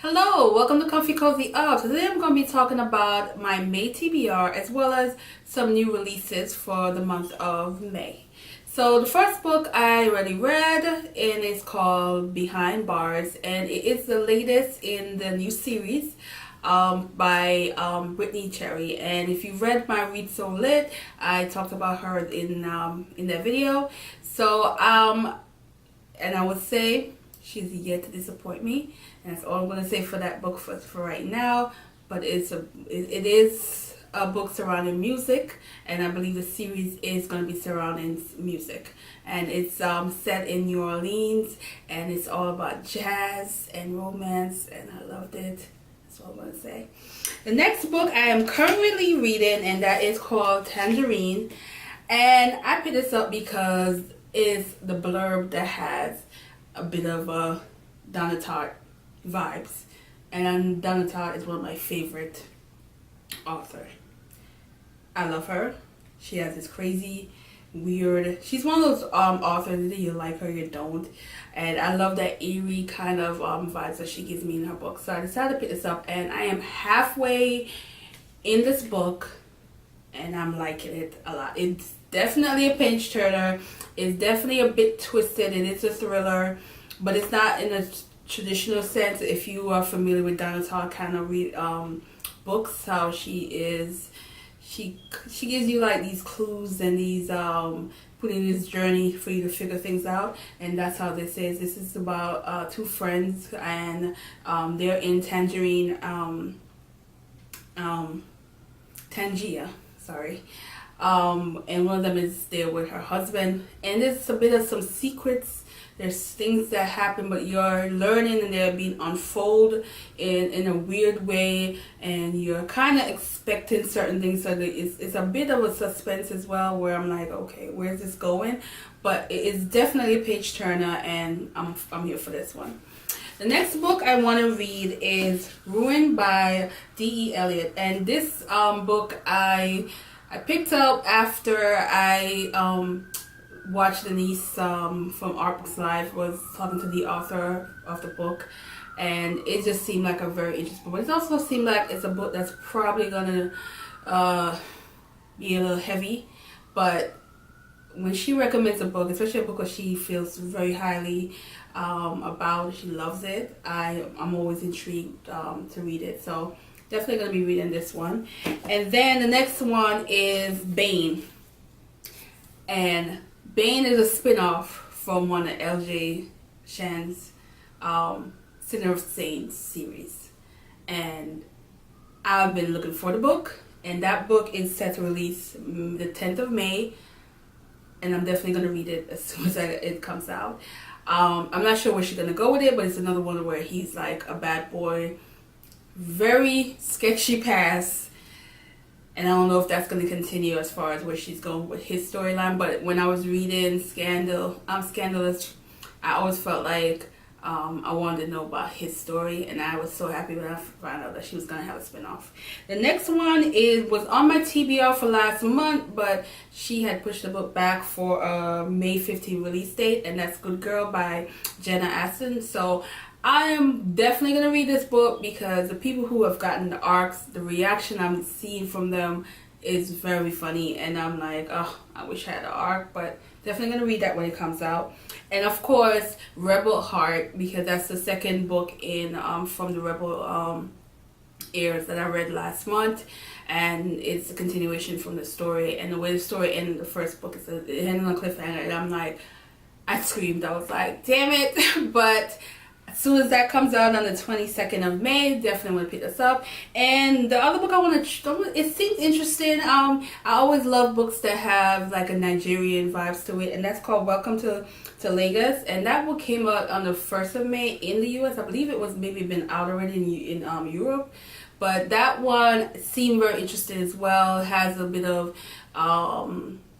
Hello, welcome to Comfy Cozy Up. Today I'm going to be talking about my May TBR as well as some new releases for the month of May. So the first book I already read and it's called Behind Bars, and it is the latest in the new series by Brittany Cherry. And if you read my Read So Lit, I talked about her in that video. So and I would say she's yet to disappoint me, and that's all I'm going to say for that book for right now. But it is a book surrounding music, and I believe the series is going to be surrounding music, and it's set in New Orleans, and it's all about jazz and romance, and I loved it. That's all I'm going to say. The next book I am currently reading, and that is called Tangerine, and I picked this up because it's the blurb that has a bit of Donna Tartt vibes, and Donna Tartt is one of my favorite authors. I love her. She has this crazy, weird. She's one of those authors that you like her, you don't, and I love that eerie kind of vibes that she gives me in her book. So I decided to pick this up, and I am halfway in this book, and I'm liking it a lot. It's definitely a page turner. It's definitely a bit twisted. It is a thriller, but it's not in a traditional sense. If you are familiar with Donna Tartt kind of read books, how she gives you like these clues and these putting this journey for you to figure things out, and that's how this is. This is about two friends, and they're in Tangia, sorry. And one of them is there with her husband, and there's a bit of some secrets. There's things that happen, but you're learning and they're being unfolded in a weird way, and you're kind of expecting certain things. So it's a bit of a suspense as well, where I'm like, okay, where's this going? But it is definitely a page turner, and I'm here for this one. The next book I want to read is Ruined by D.E. Eliot, and this book I picked up after I watched Denise from Art Books Live was talking to the author of the book, and it just seemed like a very interesting book. But it also seemed like it's a book that's probably gonna be a little heavy. But when she recommends a book, especially a book that she feels very highly about, she loves it, I'm always intrigued to read it. So definitely going to be reading this one. And then the next one is Bane. And Bane is a spin-off from one of L.J. Shan's Sinner of Saints series. And I've been looking for the book. And that book is set to release the 10th of May. And I'm definitely going to read it as soon as it comes out. I'm not sure where she's going to go with it, but it's another one where he's like a bad boy. Very sketchy past, and I don't know if that's going to continue as far as where she's going with his storyline. But when I was reading Scandalous, I always felt like I wanted to know about his story, and I was so happy when I found out that she was going to have a spin-off. The next one was on my TBR for last month, but she had pushed the book back for a May 15 release date, and that's Good Girl by Jenna Aston. So I am definitely going to read this book because the people who have gotten the arcs, the reaction I'm seeing from them is very funny, and I'm like, oh, I wish I had an arc, but definitely going to read that when it comes out. And of course, Rebel Heart, because that's the second book in from the Rebel eras that I read last month, and it's a continuation from the story. And the way the story ended in the first book is it ended on a cliffhanger, and I'm like, I screamed. I was like, damn it. But as soon as that comes out on the 22nd of May, definitely want to pick this up. And the other book I want to, it seems interesting. I always love books that have like a Nigerian vibes to it, and that's called Welcome to Lagos. And that book came out on the 1st of May in the US. I believe it was maybe been out already in Europe. But that one seemed very interesting as well. It has a bit of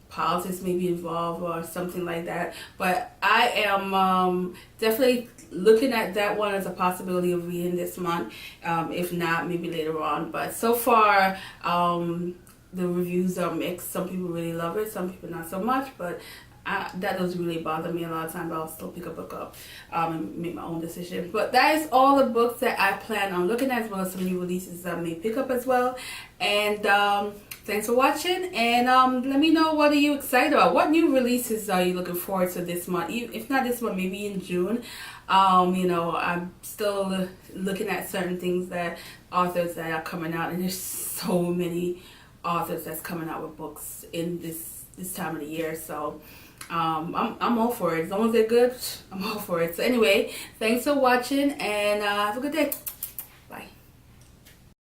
politics maybe involved or something like that. But I am definitely looking at that one as a possibility of reading this month. If not, maybe later on. But so far, the reviews are mixed. Some people really love it, some people not so much. But that doesn't really bother me a lot of times. I'll still pick a book up and make my own decision. But that is all the books that I plan on looking at, as well as some new releases I may pick up as well. And thanks for watching, and let me know, what are you excited about? What new releases are you looking forward to this month? If not this month, maybe in June. You know, I'm still looking at certain things, that authors that are coming out, and there's so many authors that's coming out with books in this time of the year. So I'm all for it. As long as they're good, I'm all for it. So anyway, thanks for watching, and have a good day.